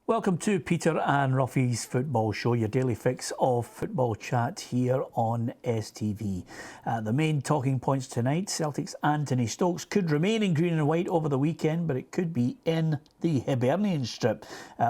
Welcome to Peter and Ruffy's Football Show, your daily fix of football chat here on STV. The main talking points tonight: Celtic's Anthony Stokes could remain in green and white over the weekend, but it could be in the Hibernian strip.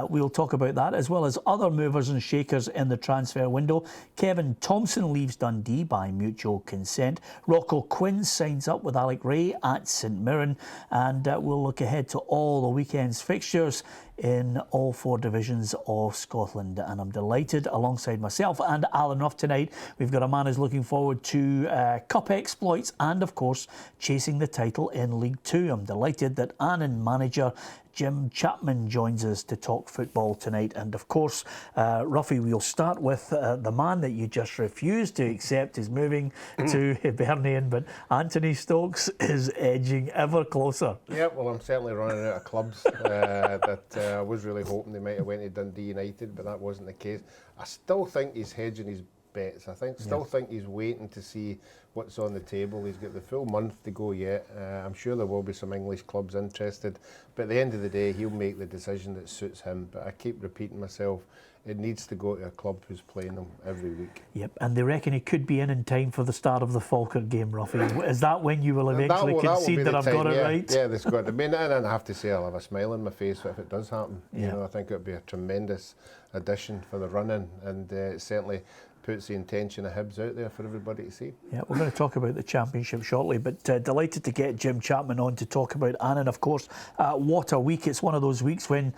We'll talk about that, as well as other movers and shakers in the transfer window. Kevin Thompson leaves Dundee by mutual consent. Rocco Quinn signs up with Alec Ray at St Mirren, and we'll look ahead to all the weekend's fixtures in all four divisions of Scotland. And I'm delighted, alongside myself and Alan Ruff tonight, we've got a man who's looking forward to cup exploits and, of course, chasing the title in League Two. I'm delighted that Annan manager Jim Chapman joins us to talk football tonight. And of course, Ruffy, we'll start with the man that you just refused to accept is moving to Hibernian, but Anthony Stokes is edging ever closer. Yeah, well, I'm certainly running out of clubs that I was really hoping they might have went to Dundee United, but that wasn't the case. I still think he's hedging his bets. I still think he's waiting to see what's on the table. He's got the full month to go yet. I'm sure there will be some English clubs interested, but at the end of the day, he'll make the decision that suits him. But I keep repeating myself, it needs to go to a club who's playing him every week. Yep, and they reckon he could be in time for the start of the Falkirk game, Ruffy. Is that when you will eventually concede that I've got it right? Yeah, that's got to be. And I have to say, I'll have a smile on my face if it does happen. You know, I think it would be a tremendous addition for the run-in, and it certainly puts the intention of Hibs out there for everybody to see. Yeah, we're going to talk about the Championship shortly, but delighted to get Jim Chapman on to talk about Annan. Of course, what a week. It's one of those weeks when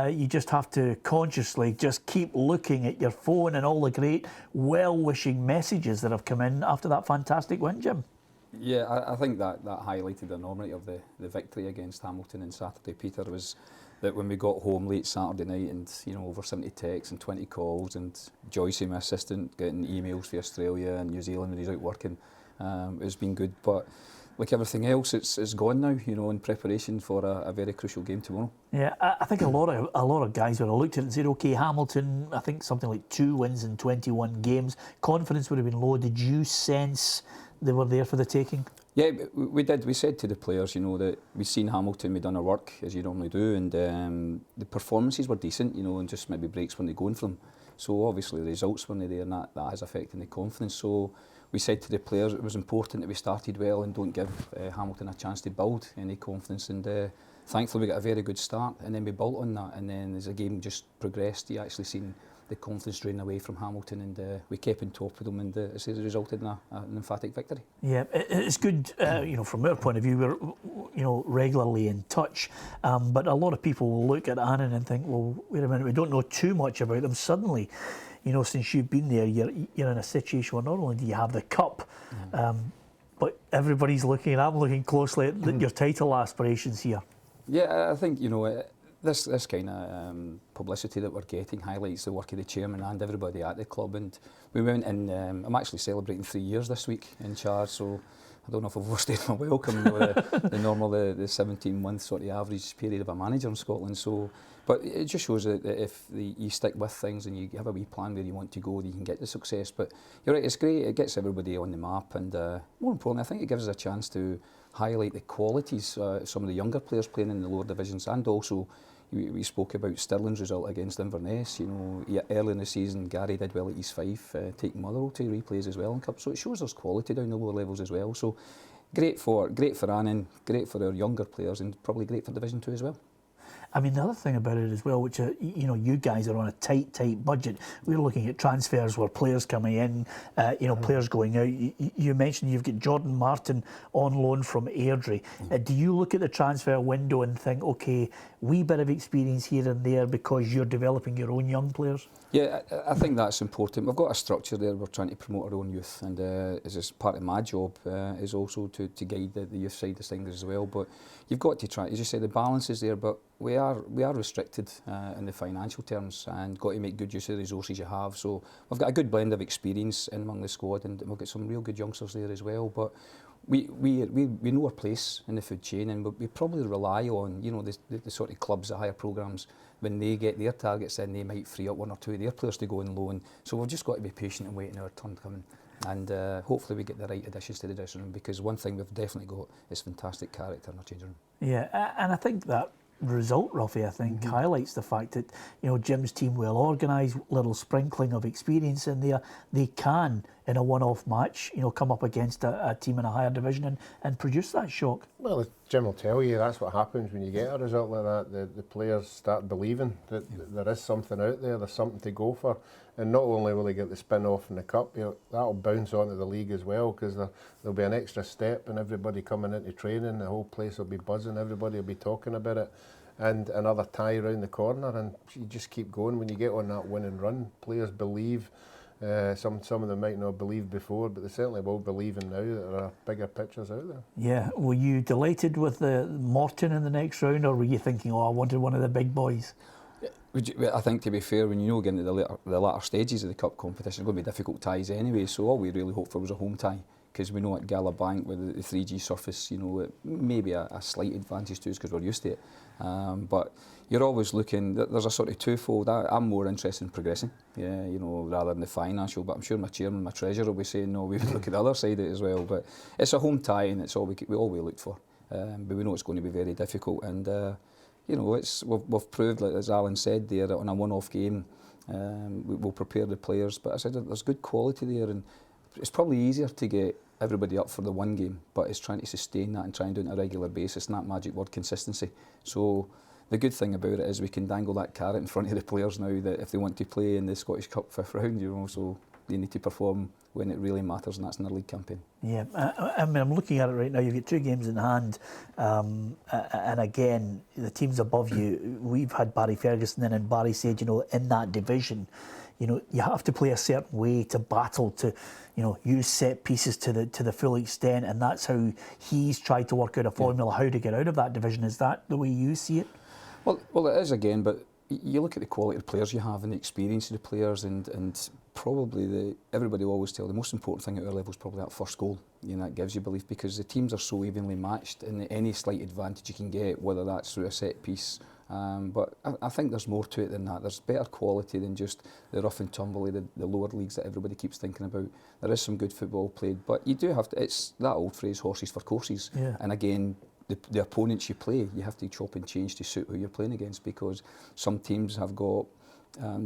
you just have to consciously just keep looking at your phone and all the great well-wishing messages that have come in after that fantastic win, Jim. Yeah, I think that highlighted the enormity of the victory against Hamilton on Saturday, Peter, was that when we got home late Saturday night and, you know, over 70 texts and 20 calls, and Joycey, my assistant, getting emails for Australia and New Zealand when he's out working, it's been good. But like everything else, it's gone now, you know, in preparation for a very crucial game tomorrow. Yeah, I think a lot of guys would have looked at it and said, OK, Hamilton, I think something like 2 wins in 21 games. Confidence would have been low. Did you sense they were there for the taking? Yeah, we did. We said to the players, you know, that we've seen Hamilton, we've done our work, as you normally do, and the performances were decent, you know, and just maybe breaks weren't going for them. So obviously the results weren't there, and that is affecting the confidence. So we said to the players it was important that we started well and don't give Hamilton a chance to build any confidence. And thankfully we got a very good start, and then we built on that. And then as the game just progressed, you actually seen the confidence drain away from Hamilton, and we kept on top of them, and it resulted in an emphatic victory. Yeah, it's good, you know, from our point of view, we're, you know, regularly in touch, but a lot of people will look at Annan and think, well, wait a minute, we don't know too much about them. Suddenly, you know, since you've been there, you're in a situation where not only do you have the cup, but everybody's looking, and I'm looking closely at your title aspirations here. Yeah, I think, you know, this kind of publicity that we're getting highlights the work of the chairman and everybody at the club. And we went in, I'm actually celebrating 3 years this week in charge, so I don't know if I've overstayed my welcome, you know, the normal, the 17-month sort of average period of a manager in Scotland. So, but it just shows that if you stick with things and you have a wee plan where you want to go, you can get the success. But you're right, it's great, it gets everybody on the map, and more importantly, I think it gives us a chance to highlight the qualities, some of the younger players playing in the lower divisions, and also we spoke about Stirling's result against Inverness. You know, early in the season, Gary did well at East Fife, taking Motherwell to replays as well in Cup. So it shows there's quality down the lower levels as well. So great for Annan, great for our younger players, and probably great for Division 2 as well. I mean, the other thing about it as well, which, you know, you guys are on a tight budget. We're looking at transfers where players coming in, you know, players going out. You mentioned you've got Jordan Martin on loan from Airdrie. Do you look at the transfer window and think, OK, wee bit of experience here and there because you're developing your own young players? Yeah, I think that's important. We've got a structure there. We're trying to promote our own youth, and as part of my job is also to guide the youth side of things as well. But you've got to try, as you say, the balance is there, but we are restricted in the financial terms, and got to make good use of the resources you have. So we've got a good blend of experience in among the squad, and we've got some real good youngsters there as well. But we know our place in the food chain, and we probably rely on, you know, the sort of clubs, the higher programmes. When they get their targets in, they might free up 1 or 2 of their players to go on loan. So we've just got to be patient and waiting our turn coming. And hopefully we get the right additions to the dressing room, because one thing we've definitely got is fantastic character in our changing room. Yeah, and I think that result, Ruffy, I think, highlights the fact that, Jim's team well organised, little sprinkling of experience in there. They can, in a one-off match, come up against a team in a higher division and produce that shock. Well, Jim will tell you that's what happens when you get a result like that. The players start believing that there is something out there, there's something to go for. And not only will they get the spin-off in the cup, that'll bounce onto the league as well, because there'll be an extra step and everybody coming into training, the whole place will be buzzing, everybody will be talking about it. And another tie around the corner, and you just keep going. When you get on that winning run, players believe. Some of them might not have believed before, but they certainly will believe in now that there are bigger pictures out there. Yeah. Were you delighted with the Morton in the next round, or were you thinking, I wanted one of the big boys? I think, to be fair, when you get into the latter stages of the cup competition, it's going to be difficult ties anyway, so all we really hoped for was a home tie, because we know at Gallagher with the 3G surface, it may be a slight advantage to us because we're used to it. But you're always looking, there's a sort of twofold. I'm more interested in progressing, rather than the financial, but I'm sure my chairman, my treasurer will be saying, no, we would look at the other side of it as well. But it's a home tie, and it's all we looked for. But we know it's going to be very difficult, and we've proved, like as Alan said there, that on a one-off game, we'll prepare the players. But I said there's good quality there, and it's probably easier to get everybody up for the one game, but it's trying to sustain that and try and do it on a regular basis, and that magic word, consistency. So the good thing about it is we can dangle that carrot in front of the players now, that if they want to play in the Scottish Cup 5th round, so they need to perform when it really matters, and that's in their league campaign. Yeah, I'm looking at it right now. You've got 2 games in hand, and again, the teams above you, we've had Barry Ferguson in, and Barry said, in that division, you have to play a certain way to battle, to use set pieces to the full extent, and that's how he's tried to work out a formula how to get out of that division. Is that the way you see it? Well, it is again, but you look at the quality of the players you have and the experience of the players, and probably everybody will always tell the most important thing at our level is probably that first goal. That gives you belief, because the teams are so evenly matched, and any slight advantage you can get, whether that's through a set piece. But I think there's more to it than that. There's better quality than just the rough and tumble, the lower leagues that everybody keeps thinking about. There is some good football played, but you do have to, it's that old phrase, horses for courses. Yeah. And again, the opponents you play, you have to chop and change to suit who you're playing against, because some teams have got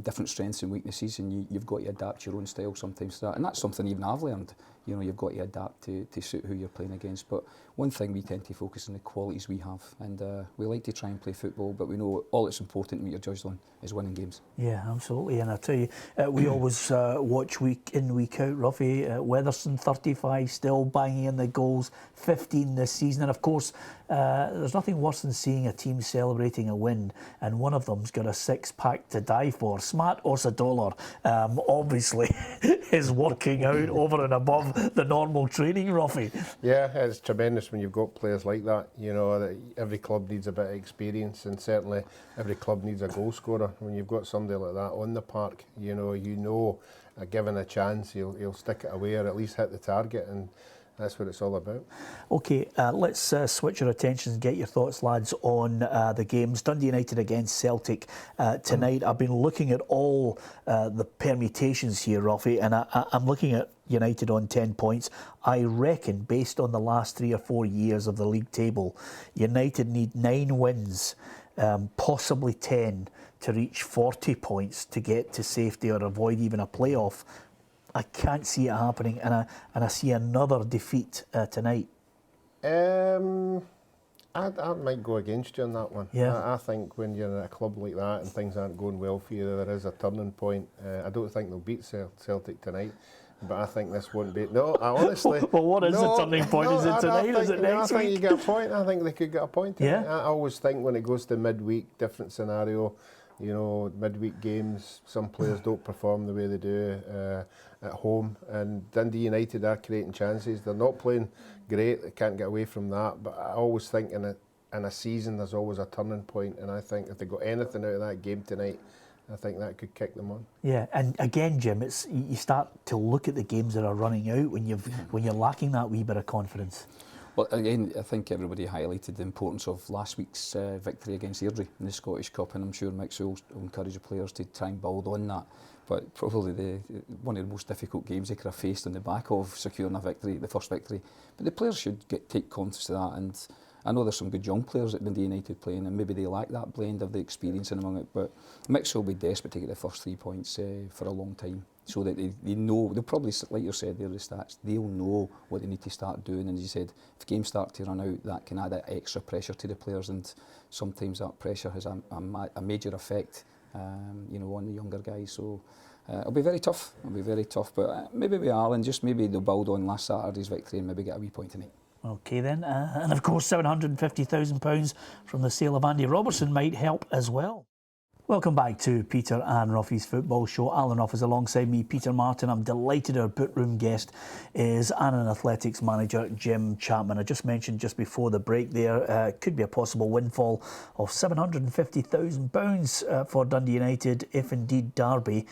different strengths and weaknesses, and you've got to adapt your own style sometimes to that. And that's something even I've learned. You've got to adapt to suit who you're playing against. But one thing, we tend to focus on the qualities we have, and we like to try and play football, but we know all that's important and what you're judged on is winning games. Yeah, absolutely. And I tell you, we always watch week in, week out, Ruffy. Weatherson, 35, still banging in the goals, 15 this season. And of course, there's nothing worse than seeing a team celebrating a win, and one of them's got a 6-pack to die for. Smart Orsadolar obviously is working out over and above the normal training, Ruffy. Yeah, it's tremendous when you've got players like that. That every club needs a bit of experience, and certainly every club needs a goal scorer. When you've got somebody like that on the park, given a chance, he'll stick it away or at least hit the target, and that's what it's all about. OK, let's switch our attention and get your thoughts, lads, on the games. Dundee United against Celtic tonight. I've been looking at all the permutations here, Ruffy, and I'm looking at United on 10 points. I reckon, based on the last 3 or 4 years of the league table, United need 9 wins, possibly 10, to reach 40 points to get to safety or avoid even a playoff. I can't see it happening, and I see another defeat tonight. I might go against you on that one. Yeah. I think when you're at a club like that and things aren't going well for you, there is a turning point. I don't think they'll beat Celtic tonight, but I think this won't be. No, I honestly. Well, what is the turning point? Is it tonight? Is it next week? I think you get a point. I think they could get a point tonight. Yeah. I always think when it goes to midweek, different scenario. Midweek games, some players don't perform the way they do at home, and Dundee United are creating chances. They're not playing great, they can't get away from that, but I always think in a season there's always a turning point, and I think if they got anything out of that game tonight, I think that could kick them on. Yeah, and again, Jim, it's you start to look at the games that are running out when you're lacking that wee bit of confidence. Well, again, I think everybody highlighted the importance of last week's victory against Airdrie in the Scottish Cup, and I'm sure Mick Sewell will encourage the players to try and build on that. But probably one of the most difficult games they could have faced on the back of securing a victory, the first victory. But the players should take confidence to that, and I know there's some good young players at Dundee United playing, and maybe they lack that blend of the experience in among it, but Mix will be desperate to get the first 3 points for a long time, so that they know, they'll probably, like you said there, the stats, they'll know what they need to start doing, and as you said, if games start to run out, that can add that extra pressure to the players, and sometimes that pressure has a major effect on the younger guys, so it'll be very tough, but maybe we are, and just maybe they'll build on last Saturday's victory and maybe get a wee point tonight. Okay then, and of course £750,000 from the sale of Andy Robertson might help as well. Welcome back to Peter and Ruffy's Football Show. Alan Ruff is alongside me, Peter Martin. I'm delighted our boot-room guest is Annan Athletics manager Jim Chapman. I just mentioned just before the break there, could be a possible windfall of £750,000 for Dundee United if indeed Derby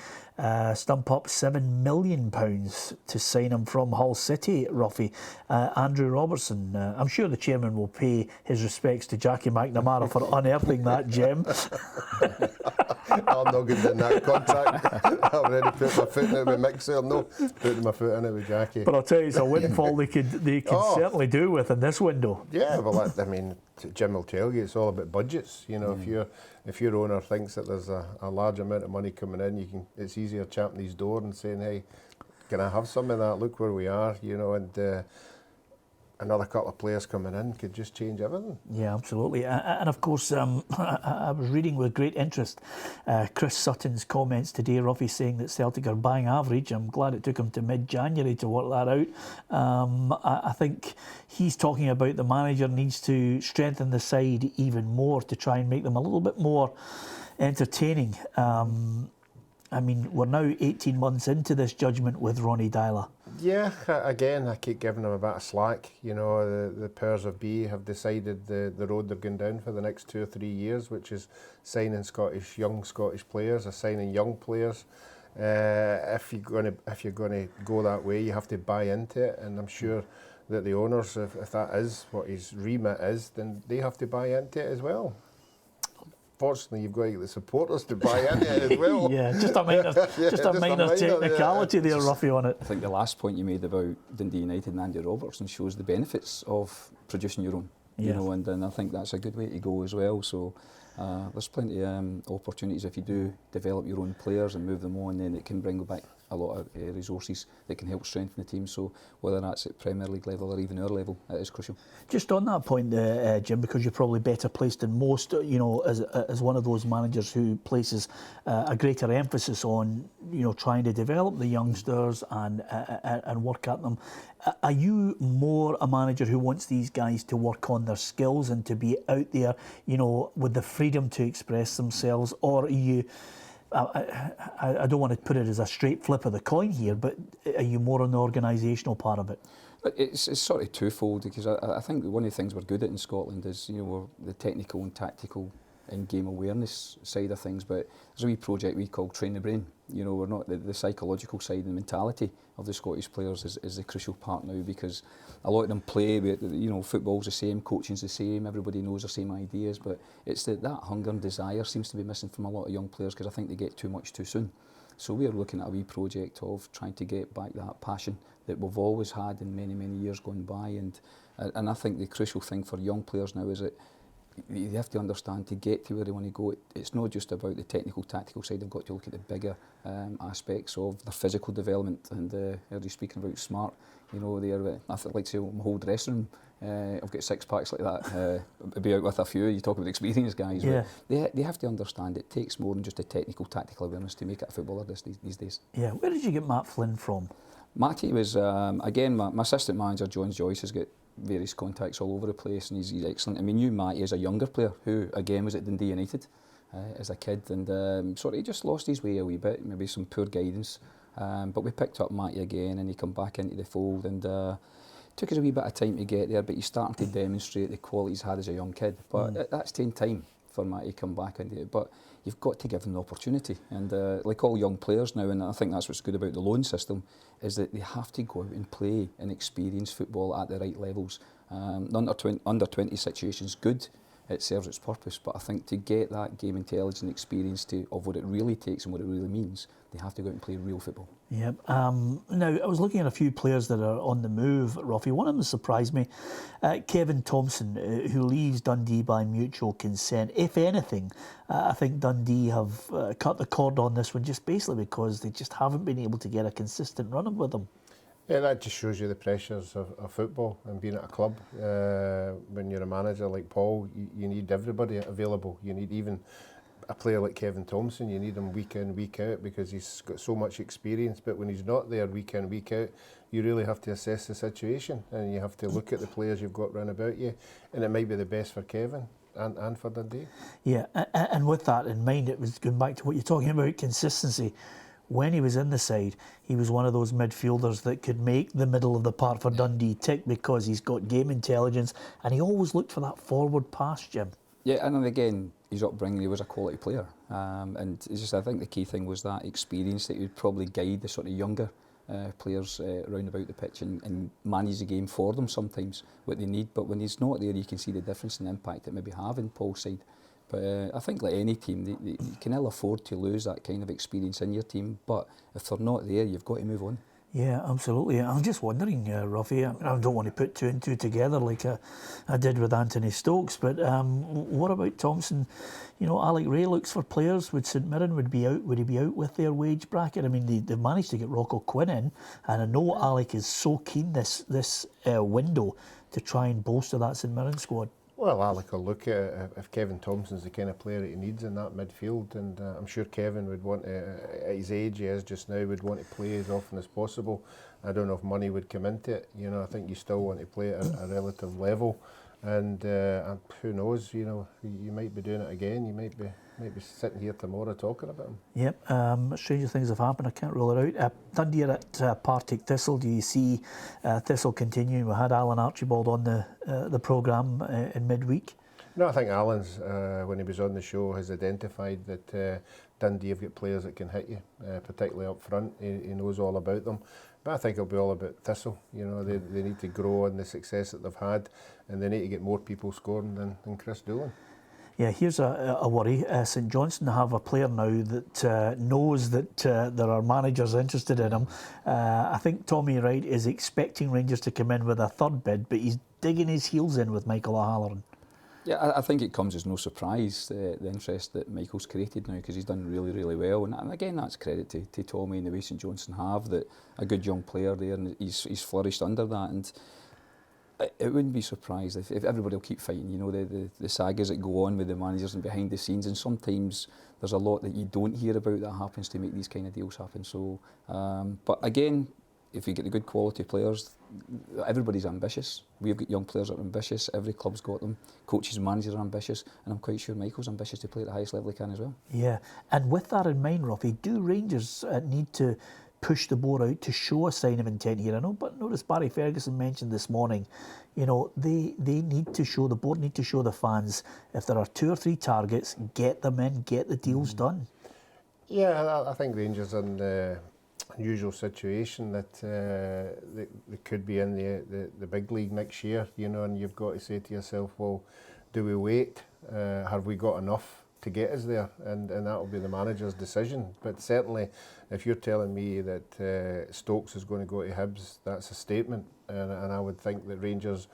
stump up £7 million to sign him from Hull City, Ruffy. Andrew Robertson, I'm sure the chairman will pay his respects to Jackie McNamara for unearthing that gem. I'm not good in that contract. I've already put my foot in it with Mixer. I'm not putting my foot in it with Jackie. But I'll tell you, it's a windfall they could certainly do with in this window. Yeah, well, I mean, Jim will tell you it's all about budgets. You know, if your owner thinks that there's a large amount of money coming in, it's easier champing his door and saying, "Hey, can I have some of that? Look where we are," and another couple of players coming in could just change everything. Yeah, absolutely. And of course, I was reading with great interest Chris Sutton's comments today, Ruffy, saying that Celtic are bang average. I'm glad it took him to mid-January to work that out. I think he's talking about the manager needs to strengthen the side even more to try and make them a little bit more entertaining. I mean, we're now 18 months into this judgment with Ronnie Dyler. Yeah, again, I keep giving them a bit of slack. You know, the powers of be have decided the road they're going down for the next 2 or 3 years, which is signing young Scottish players, or signing young players. If you're going to go that way, you have to buy into it, and I'm sure that the owners, if that is what his remit is, then they have to buy into it as well. Fortunately, you've got to get the supporters to buy into it as well. Yeah, just a minor technicality there, Ruffy, on it. I think the last point you made about Dundee United and Andy Robertson shows the benefits of producing your own. You know, and I think that's a good way to go as well. So there's plenty of opportunities if you do develop your own players and move them on, then it can bring back a lot of resources that can help strengthen the team. So whether that's at Premier League level or even our level, it is crucial. Just on that point, Jim, because you're probably better placed than most, you know, as one of those managers who places a greater emphasis on, you know, trying to develop the youngsters and work at them. Are you more a manager who wants these guys to work on their skills and to be out there, you know, with the freedom to express themselves, or are you? I don't want to put it as a straight flip of the coin here, but are you more on the organisational part of it? It's sort of twofold, because I think one of the things we're good at in Scotland is, you know, we're the technical and tactical and game awareness side of things, but there's a wee project we call Train the Brain. You know, we're not the psychological side, the mentality of the Scottish players is the crucial part now, because a lot of them play with, you know, football's the same, coaching's the same, everybody knows the same ideas, but it's that hunger and desire seems to be missing from a lot of young players, because I think they get too much too soon. So we are looking at a wee project of trying to get back that passion that we've always had in many, many years gone by, and I think the crucial thing for young players now is that you have to understand, to get to where they want to go, it's not just about the technical, tactical side. They've got to look at the bigger aspects of their physical development. And earlier speaking about smart, you know, I like to say my whole dressing room, I've got 6 packs like that. I'll be out with a few. You talk about experienced guys, yeah. But they have to understand it takes more than just a technical, tactical awareness to make it a footballer these days. Yeah, where did you get Matt Flynn from? Matty was, again, my assistant manager, John Joyce, has got various contacts all over the place, and he's excellent. I mean, knew Matty as a younger player who, again, was at Dundee United as a kid, and sort of just lost his way a wee bit, maybe some poor guidance. But we picked up Matty again, and he come back into the fold, and took us a wee bit of time to get there, but he's starting to demonstrate the qualities he had as a young kid. But that's taken time for Matty to come back into it. But you've got to give them the opportunity. And like all young players now, and I think that's what's good about the loan system, is that they have to go out and play and experience football at the right levels. Under 20 situations, good, it serves its purpose. But I think to get that game intelligence and experience of what it really takes and what it really means, they have to go out and play real football. Yep. Now, I was looking at a few players that are on the move, Ruffy. One of them surprised me. Kevin Thompson, who leaves Dundee by mutual consent. If anything, I think Dundee have cut the cord on this one just basically because they just haven't been able to get a consistent run with him. Yeah, that just shows you the pressures of football and being at a club. When you're a manager like Paul, you need everybody available. You need even a player like Kevin Thompson, you need him week in, week out because he's got so much experience. But when he's not there week in, week out, you really have to assess the situation and you have to look at the players you've got round about you. And it might be the best for Kevin and for Dundee. Yeah, and with that in mind, it was going back to what you're talking about, consistency. When he was in the side, he was one of those midfielders that could make the middle of the park for Dundee tick because he's got game intelligence and he always looked for that forward pass, Jim. Yeah, and then again, his upbringing, he was a quality player. And it's just, I think the key thing was that experience that he would probably guide the sort of younger players round about the pitch and manage the game for them sometimes, what they need. But when he's not there, you can see the difference and impact it maybe have in Paul's side. But I think like any team, you can ill afford to lose that kind of experience in your team. But if they're not there, you've got to move on. Yeah, absolutely. I'm just wondering, Ruffy, I don't want to put two and two together like I did with Anthony Stokes, but what about Thompson? You know, Alec Ray looks for players. Would St Mirren would he be out with their wage bracket? I mean, they've managed to get Rocco Quinn in, and I know Alec is so keen this window to try and bolster that St Mirren squad. Well, Alec will look at it if Kevin Thompson's the kind of player that he needs in that midfield, and I'm sure Kevin would want to, at his age he is just now, would want to play as often as possible. I don't know if money would come into it. You know, I think you still want to play at a relative level, and who knows? You know, you might be doing it again. You might be sitting here tomorrow talking about him. Yep, stranger things have happened. I can't rule it out. Dundee are at Partick Thistle. Do you see Thistle continuing? We had Alan Archibald on the programme in midweek. No, I think Alan's, when he was on the show, has identified that Dundee have got players that can hit you, particularly up front. He knows all about them. But I think it'll be all about Thistle. You know, they need to grow on the success that they've had, and they need to get more people scoring than Chris Doolan. Yeah, here's a worry. St Johnstone have a player now that knows that there are managers interested in him. I think Tommy Wright is expecting Rangers to come in with a third bid, but he's digging his heels in with Michael O'Halloran. Yeah, I think it comes as no surprise, the interest that Michael's created now, because he's done really, really well. And again, that's credit to Tommy and the way St Johnstone have, that a good young player there, and he's flourished under that. And it wouldn't be surprised if everybody will keep fighting, you know, the sagas that go on with the managers and behind the scenes, and sometimes there's a lot that you don't hear about that happens to make these kind of deals happen. So, but again, if you get the good quality players, everybody's ambitious. We've got young players that are ambitious, every club's got them, coaches and managers are ambitious, and I'm quite sure Michael's ambitious to play at the highest level he can as well. Yeah, and with that in mind, Ruffy, do Rangers need to push the board out to show a sign of intent here? I know, but notice Barry Ferguson mentioned this morning, you know, they need to show, the board need to show the fans, if there are 2 or 3 targets, get them in, get the deals done. Yeah, I think Rangers are in the unusual situation that they could be in the big league next year, you know, and you've got to say to yourself, well, do we wait? Have we got enough to get us there? And that will be the manager's decision. But certainly, if you're telling me that Stokes is going to go to Hibs, that's a statement. And I would think that Rangers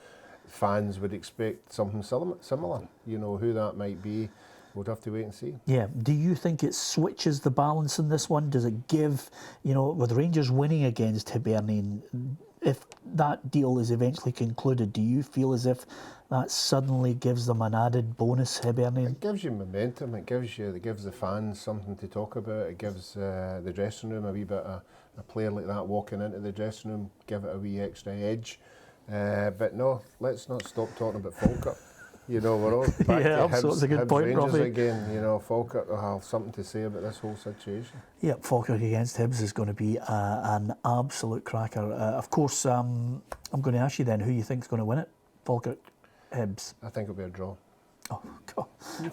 fans would expect something similar. You know, who that might be, we'll have to wait and see. Yeah. Do you think it switches the balance in this one? Does it give, you know, with Rangers winning against Hibernian, if that deal is eventually concluded, do you feel as if that suddenly gives them an added bonus, Hibernian? It gives you momentum. It gives the fans something to talk about. It gives the dressing room a wee bit. A player like that walking into the dressing room, give it a wee extra edge. But no, let's not stop talking about Falkirk. You know, we're all back to Hibs, a good point, Rangers Robbie. Again. You know, Falkirk will have something to say about this whole situation. Yeah, Falkirk against Hibs is going to be an absolute cracker. Of course, I'm going to ask you then who you think is going to win it, Falkirk, Hibs. I think it'll be a draw. Oh, God.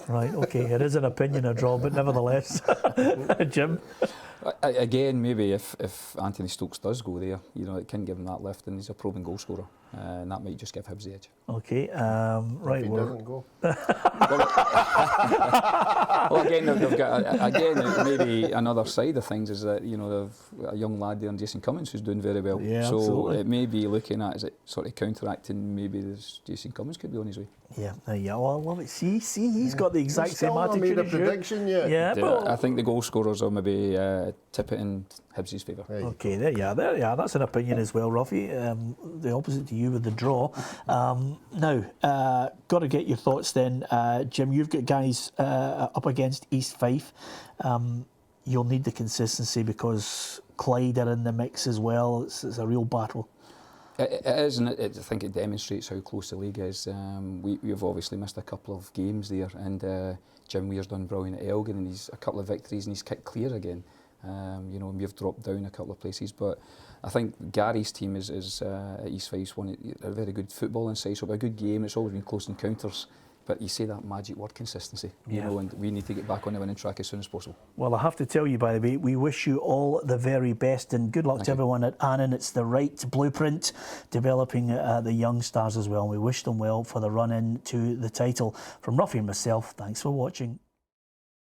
Right, okay, it is an opinion, a draw, but nevertheless. Jim? Again, maybe if Anthony Stokes does go there, it can give him that lift, and he's a proven goal scorer, and that might just give Hibs the edge. Okay, right. If he doesn't go. Well, again, they've got maybe another side of things is that they've a young lad there, Jason Cummins, who's doing very well. Yeah, so absolutely. it may be looking at, is it sort of counteracting? Maybe Jason Cummins could be on his way. Yeah, well, I love it. See, he's got the exact same attitude Not made a as you. prediction yet. Yeah, but I think the goal scorers will maybe tip it in Hibs' favour. okay, there you are. That's an opinion as well, Ruffy. The opposite to you with the draw. Now, got to get your thoughts then, Jim. You've got guys up against East Fife. You'll need the consistency because Clyde are in the mix as well. It's a real battle. It is, and I think it demonstrates how close the league is. We've obviously missed a couple of games there, and Jim Weir's done brilliant at Elgin, and he's a couple of victories, and he's kicked clear again. And we've dropped down a couple of places, but I think Gary's team is at East Fife's a very good footballing side, so it'll be a good game. It's always been close encounters. But you say that magic word, consistency, and we need to get back on the winning track as soon as possible. Well, I have to tell you, by the way, we wish you all the very best and good luck to everyone at Annan. It's the right blueprint, developing the young stars as well. We wish them well for the run-in to the title. From Ruffy and myself, thanks for watching.